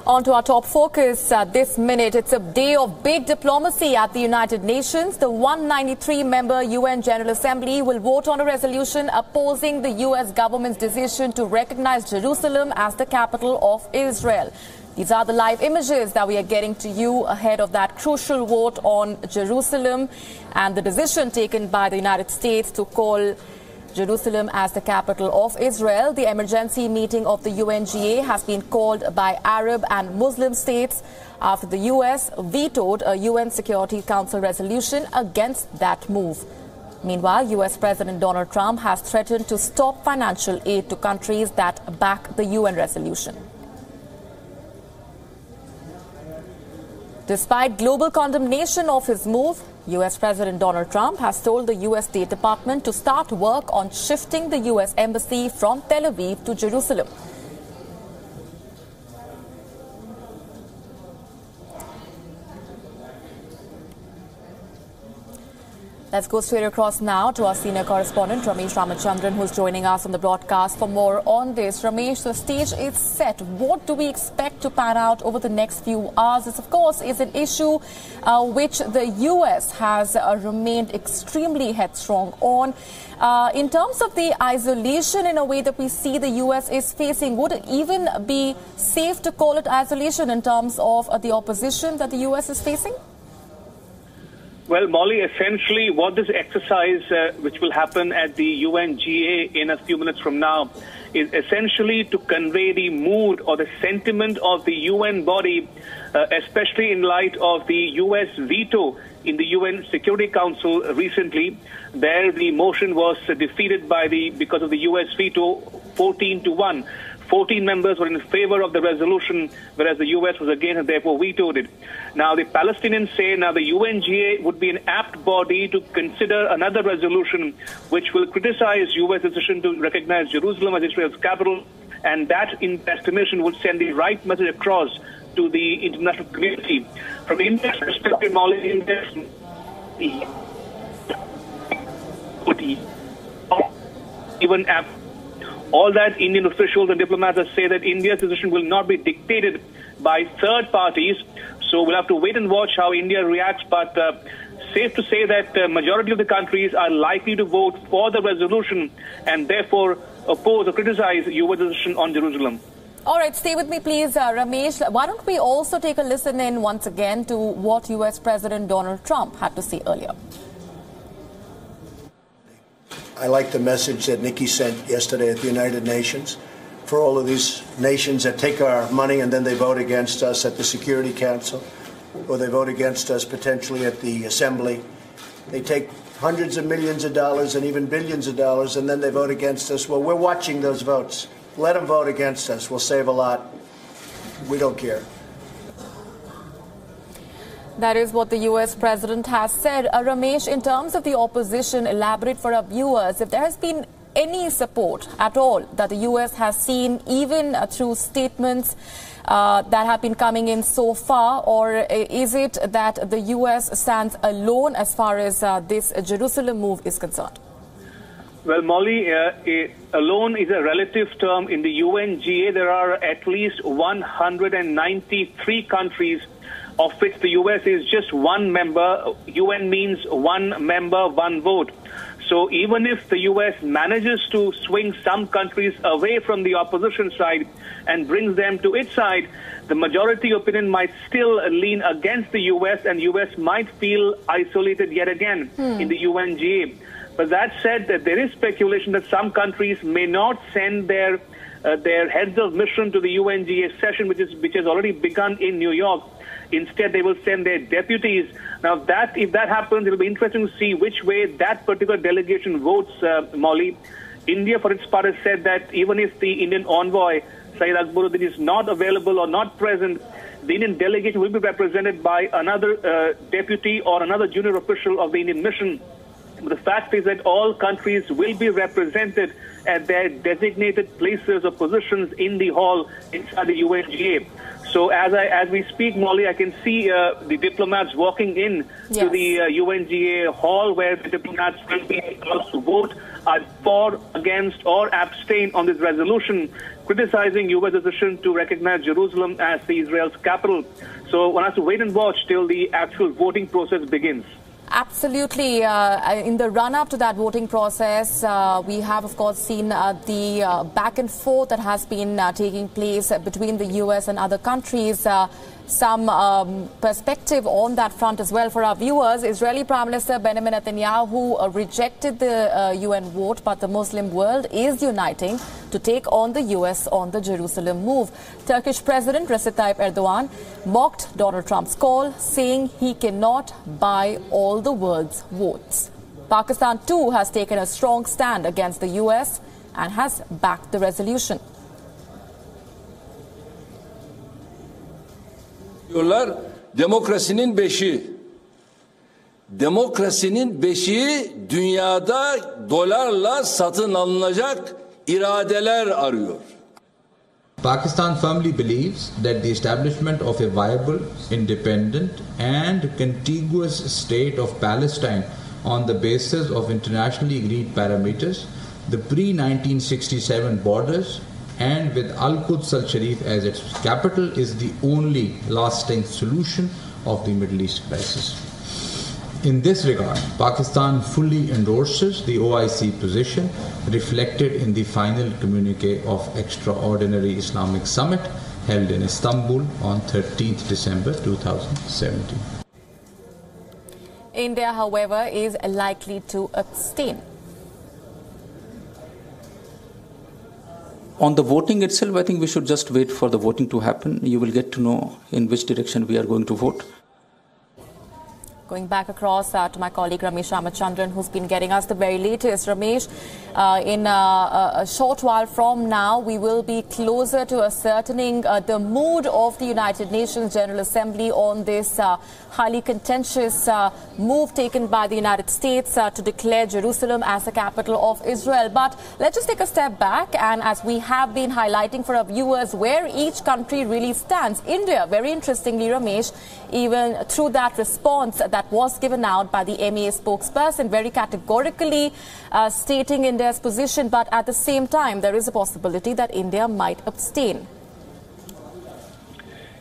On to our top focus this minute. It's a day of big diplomacy at the United Nations. The 193-member UN General Assembly will vote on a resolution opposing the U.S. government's decision to recognize Jerusalem as the capital of Israel. These are the live images that we are getting to you ahead of that crucial vote on Jerusalem and the decision taken by the United States to call Jerusalem as the capital of Israel. The emergency meeting of the UNGA has been called by Arab and Muslim states after the US vetoed a UN Security Council resolution against that move. Meanwhile, US President Donald Trump has threatened to stop financial aid to countries that back the UN resolution. Despite global condemnation of his move, U.S. President Donald Trump has told the U.S. State Department to start work on shifting the U.S. Embassy from Tel Aviv to Jerusalem. Let's go straight across now to our senior correspondent, Ramesh Ramachandran, who's joining us on the broadcast for more on this. Ramesh, the stage is set. What do we expect to pan out over the next few hours? This, of course, is an issue which the U.S. has remained extremely headstrong on. In terms of the isolation, in a way that we see the U.S. is facing, would it even be safe to call it isolation in terms of the opposition that the U.S. is facing? Well, Molly, essentially what this exercise, which will happen at the UNGA in a few minutes from now, is essentially to convey the mood or the sentiment of the UN body, especially in light of the US veto in the UN Security Council recently. There, the motion was defeated because of the US veto, 14-1. 14 members were in favor of the resolution, whereas the U.S. was against and therefore vetoed it. Now, the Palestinians say now the UNGA would be an apt body to consider another resolution which will criticize U.S. decision to recognize Jerusalem as Israel's capital, and that, in estimation, would send the right message across to the international community. From India's perspective, Molly, even after all that, Indian officials and diplomats say that India's decision will not be dictated by third parties. So we'll have to wait and watch how India reacts. But safe to say that the majority of the countries are likely to vote for the resolution and therefore oppose or criticize U.S. decision on Jerusalem. All right, stay with me, please, Ramesh. Why don't we also take a listen in once again to what U.S. President Donald Trump had to say earlier? I like the message that Nikki sent yesterday at the United Nations for all of these nations that take our money and then they vote against us at the Security Council, or they vote against us potentially at the Assembly. They take hundreds of millions of dollars and even billions of dollars and then they vote against us. Well, we're watching those votes. Let them vote against us. We'll save a lot. We don't care. That is what the U.S. President has said. Ramesh, in terms of the opposition, elaborate for our viewers, if there has been any support at all that the U.S. has seen, even through statements that have been coming in so far, or is it that the U.S. stands alone as far as this Jerusalem move is concerned? Well, Molly, alone is a relative term. In the UNGA, there are at least 193 countries, of which the U.S. is just one member. UN means one member, one vote. So even if the U.S. manages to swing some countries away from the opposition side and brings them to its side, the majority opinion might still lean against the U.S. and U.S. might feel isolated yet again in the UNGA. But that said, that there is speculation that some countries may not send their heads of mission to the UNGA session, which has already begun in New York. Instead, they will send their deputies. Now, if that happens, it will be interesting to see which way that particular delegation votes, Molly. India, for its part, has said that even if the Indian envoy, Syed Akbaruddin, is not available or not present, the Indian delegation will be represented by another deputy or another junior official of the Indian mission. But the fact is that all countries will be represented at their designated places or positions in the hall inside the UNGA. So as we speak, Molly, I can see the diplomats walking in to the UNGA hall, where the diplomats will be asked to vote for, against, or abstain on this resolution, criticizing U.S. decision to recognize Jerusalem as the Israel's capital. So one has to wait and watch till the actual voting process begins. Absolutely. In the run-up to that voting process, we have, of course, seen the back and forth that has been taking place between the U.S. and other countries. Some perspective on that front as well for our viewers. Israeli Prime Minister Benjamin Netanyahu rejected the UN vote, but the Muslim world is uniting to take on the US on the Jerusalem move. Turkish President Recep Tayyip Erdogan mocked Donald Trump's call, saying he cannot buy all the world's votes. Pakistan too has taken a strong stand against the US and has backed the resolution. Diyorlar demokrasinin beşiği. Demokrasinin beşiği dünyada dolarla satın alınacak iradeler arıyor. Pakistan firmly believes that the establishment of a viable, independent and contiguous state of Palestine on the basis of internationally agreed parameters, the pre-1967 borders, and with Al-Quds Al-Sharif as its capital, is the only lasting solution of the Middle East crisis. In this regard, Pakistan fully endorses the OIC position reflected in the final communique of Extraordinary Islamic Summit held in Istanbul on 13th December 2017. India, however, is likely to abstain. On the voting itself, I think we should just wait for the voting to happen. You will get to know in which direction we are going to vote. Going back across to my colleague Ramesh Ramachandran, who's been getting us the very latest. Ramesh, in a short while from now, we will be closer to ascertaining the mood of the United Nations General Assembly on this highly contentious move taken by the United States to declare Jerusalem as the capital of Israel. But let's just take a step back, and as we have been highlighting for our viewers where each country really stands. India, very interestingly, Ramesh, even through that response that was given out by the MEA spokesperson, very categorically stating India's position, but at the same time there is a possibility that India might abstain.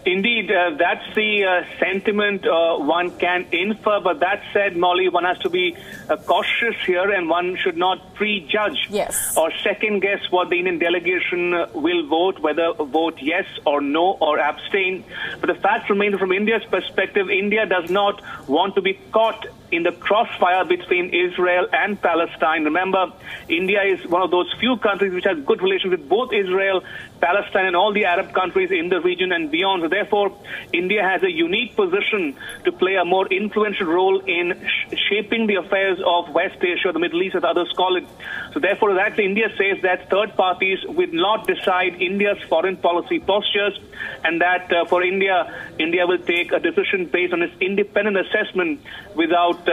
Indeed, that's the sentiment one can infer. But that said, Molly, one has to be cautious here, and one should not prejudge or second-guess what the Indian delegation will vote, whether vote yes or no or abstain. But the fact remains, from India's perspective, India does not want to be caught in the crossfire between Israel and Palestine. Remember, India is one of those few countries which has good relations with both Israel, Palestine, and all the Arab countries in the region and beyond. So therefore, India has a unique position to play a more influential role in shaping the affairs of West Asia, the Middle East, as others call it. So therefore, that India says that third parties will not decide India's foreign policy postures, and that for India will take a decision based on its independent assessment without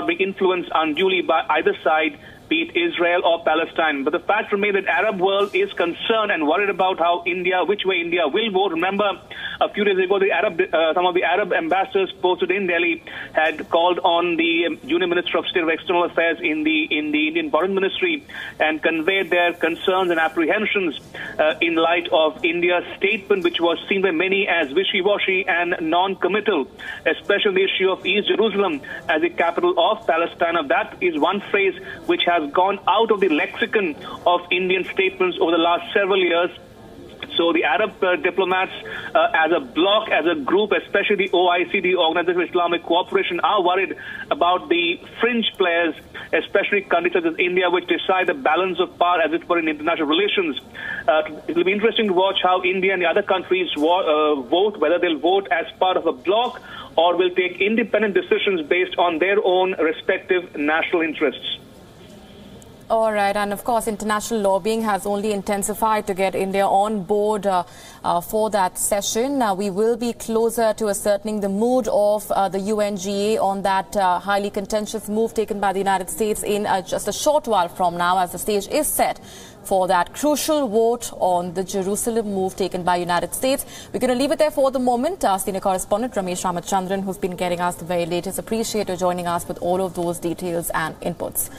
being influenced unduly by either side, be it Israel or Palestine. But the fact remains that Arab world is concerned and worried about which way India will vote. Remember, a few days ago, some of the Arab ambassadors posted in Delhi had called on the Union Minister of State of External Affairs in the Indian Foreign Ministry and conveyed their concerns and apprehensions in light of India's statement, which was seen by many as wishy-washy and non-committal, especially the issue of East Jerusalem as the capital of Palestine. Now, that is one phrase which has gone out of the lexicon of Indian statements over the last several years. So the Arab diplomats as a bloc, as a group, especially the OIC, the Organization of Islamic Cooperation, are worried about the fringe players, especially countries such as India, which decide the balance of power, as it were, in international relations. It will be interesting to watch how India and the other countries vote, whether they'll vote as part of a bloc or will take independent decisions based on their own respective national interests. All right, and of course, international lobbying has only intensified to get India on board for that session. We will be closer to ascertaining the mood of the UNGA on that highly contentious move taken by the United States in just a short while from now, as the stage is set for that crucial vote on the Jerusalem move taken by United States. We're going to leave it there for the moment. Our senior correspondent Ramesh Ramachandran, who's been getting us the very latest, appreciate you joining us with all of those details and inputs.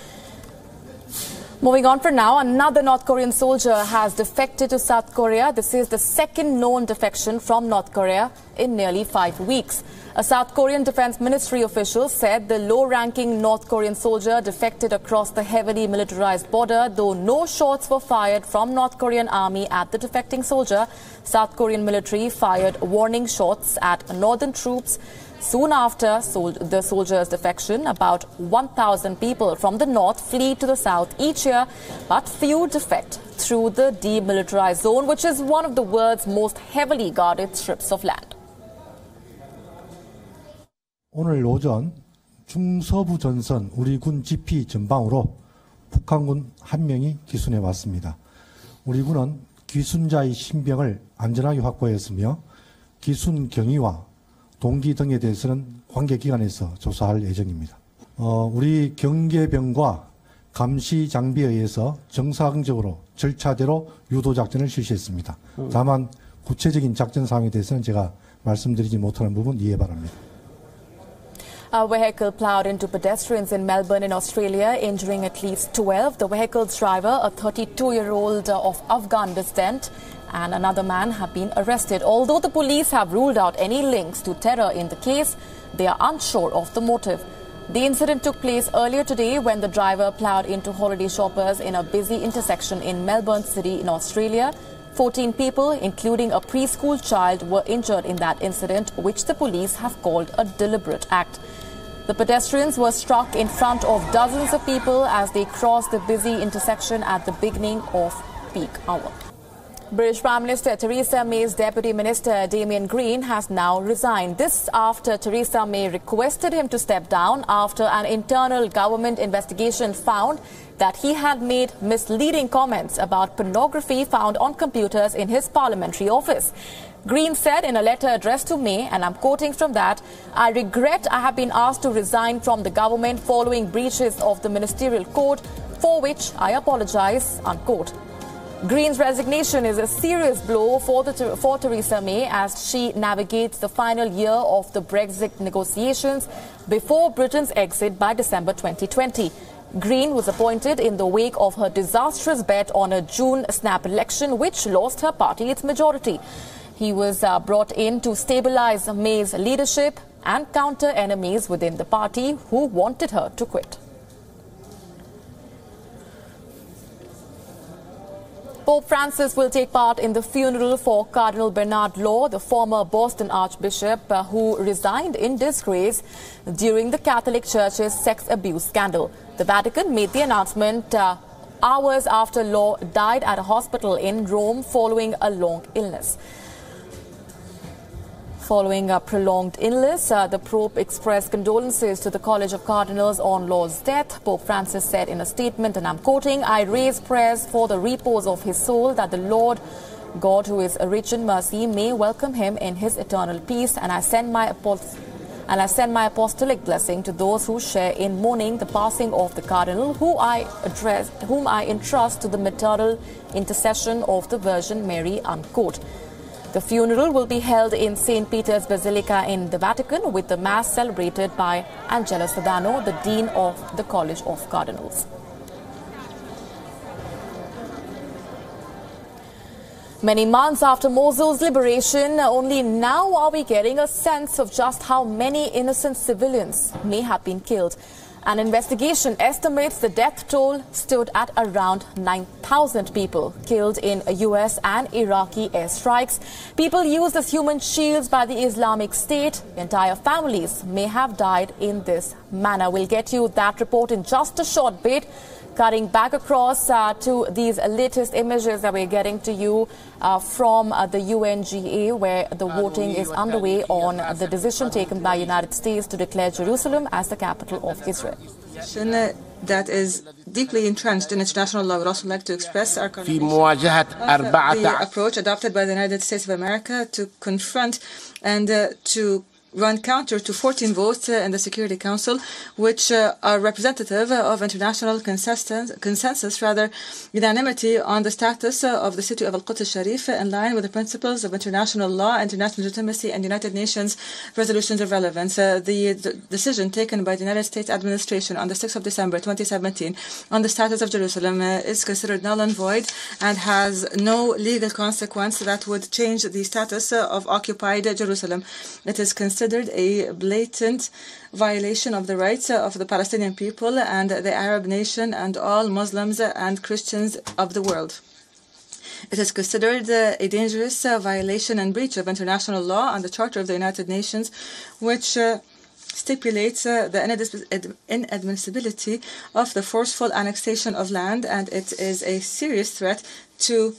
Moving on for now, another North Korean soldier has defected to South Korea. This is the second known defection from North Korea in nearly 5 weeks. A South Korean Defense Ministry official said the low-ranking North Korean soldier defected across the heavily militarized border, though no shots were fired from North Korean army at the defecting soldier. South Korean military fired warning shots at northern troops. Soon after the soldier's defection, about 1,000 people from the north flee to the south each year, but few defect through the demilitarized zone, which is one of the world's most heavily guarded strips of land. 오늘 오전 중서부 전선 우리 군 지피 전방으로 북한군 1명이 기순해 왔습니다. 우리 군은 기순자의 신병을 안전하게 확보했으며 기순 경위와 동기 등에 대해서는 관계기관에서 조사할 예정입니다. 우리 경계병과 감시 장비에 의해서 정상적으로 절차대로 유도작전을 실시했습니다. 다만 구체적인 작전 사항에 대해서는 제가 말씀드리지 못하는 부분 이해 바랍니다. A vehicle plowed into pedestrians in Melbourne in Australia, injuring at least 12. The vehicle's driver, a 32-year-old of Afghan descent, and another man have been arrested. Although the police have ruled out any links to terror in the case, they are unsure of the motive. The incident took place earlier today when the driver plowed into holiday shoppers in a busy intersection in Melbourne City in Australia. 14 people, including a preschool child, were injured in that incident, which the police have called a deliberate act. The pedestrians were struck in front of dozens of people as they crossed the busy intersection at the beginning of peak hour. British Prime Minister Theresa May's Deputy Minister Damien Green has now resigned. This after Theresa May requested him to step down after an internal government investigation found that he had made misleading comments about pornography found on computers in his parliamentary office. Green said in a letter addressed to May, and I'm quoting from that, "I regret I have been asked to resign from the government following breaches of the ministerial code, for which I apologize," unquote. Green's resignation is a serious blow for Theresa May as she navigates the final year of the Brexit negotiations before Britain's exit by December 2020. Green was appointed in the wake of her disastrous bet on a June snap election, which lost her party its majority. He was brought in to stabilize May's leadership and counter enemies within the party who wanted her to quit. Pope Francis will take part in the funeral for Cardinal Bernard Law, the former Boston Archbishop who resigned in disgrace during the Catholic Church's sex abuse scandal. The Vatican made the announcement hours after Law died at a hospital in Rome following a long illness. Following a prolonged illness, the Pope expressed condolences to the College of Cardinals on Law's death. Pope Francis said in a statement, and I'm quoting, "I raise prayers for the repose of his soul, that the Lord God, who is rich in mercy, may welcome him in his eternal peace, and I send my apostolic blessing to those who share in mourning the passing of the Cardinal, whom I entrust to the maternal intercession of the Virgin Mary," unquote. The funeral will be held in St. Peter's Basilica in the Vatican, with the Mass celebrated by Angelo Sodano, the Dean of the College of Cardinals. Many months after Mosul's liberation, only now are we getting a sense of just how many innocent civilians may have been killed. An investigation estimates the death toll stood at around 9,000 people killed in US and Iraqi airstrikes. People used as human shields by the Islamic State. Entire families may have died in this manner. We'll get you that report in just a short bit. Cutting back across to these latest images that we're getting to you from the UNGA, where the voting is underway on the decision taken by the United States to declare Jerusalem as the capital of Israel. That is deeply entrenched in international law. I would also like to express our condemnation of the approach adopted by the United States of America to confront and to run counter to 14 votes in the Security Council, which are representative of international consensus, unanimity on the status of the city of Al-Quds Sharif in line with the principles of international law, international legitimacy, and United Nations resolutions of relevance. The decision taken by the United States administration on the 6th of December 2017 on the status of Jerusalem is considered null and void and has no legal consequence that would change the status of occupied Jerusalem. It is considered a blatant violation of the rights of the Palestinian people and the Arab nation and all Muslims and Christians of the world. It is considered a dangerous violation and breach of international law and the Charter of the United Nations, which stipulates the inadmissibility of the forceful annexation of land, and it is a serious threat to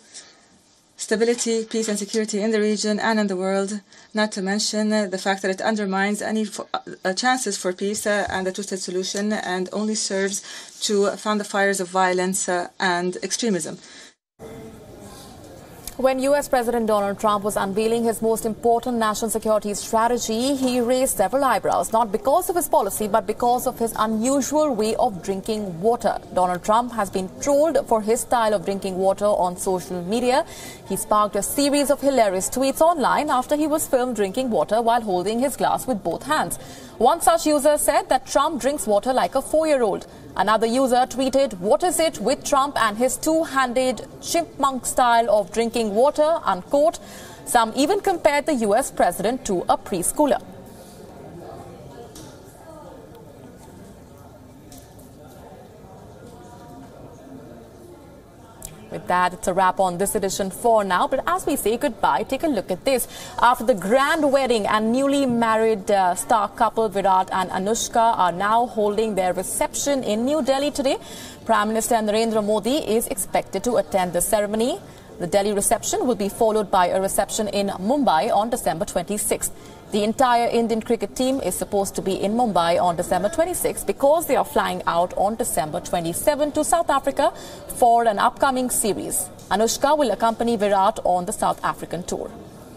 stability, peace and security in the region and in the world, not to mention the fact that it undermines any chances for peace and a two-state solution and only serves to fan the fires of violence and extremism. When U.S. President Donald Trump was unveiling his most important national security strategy, he raised several eyebrows, not because of his policy, but because of his unusual way of drinking water. Donald Trump has been trolled for his style of drinking water on social media. He sparked a series of hilarious tweets online after he was filmed drinking water while holding his glass with both hands. One such user said that Trump drinks water like a 4-year-old. Another user tweeted, "What is it with Trump and his two-handed chipmunk style of drinking water?" unquote. Some even compared the U.S. president to a preschooler. With that, it's a wrap on this edition for now. But as we say goodbye, take a look at this. After the grand wedding, and newly married star couple Virat and Anushka are now holding their reception in New Delhi today. Prime Minister Narendra Modi is expected to attend the ceremony. The Delhi reception will be followed by a reception in Mumbai on December 26th. The entire Indian cricket team is supposed to be in Mumbai on December 26th because they are flying out on December 27 to South Africa for an upcoming series. Anushka will accompany Virat on the South African tour.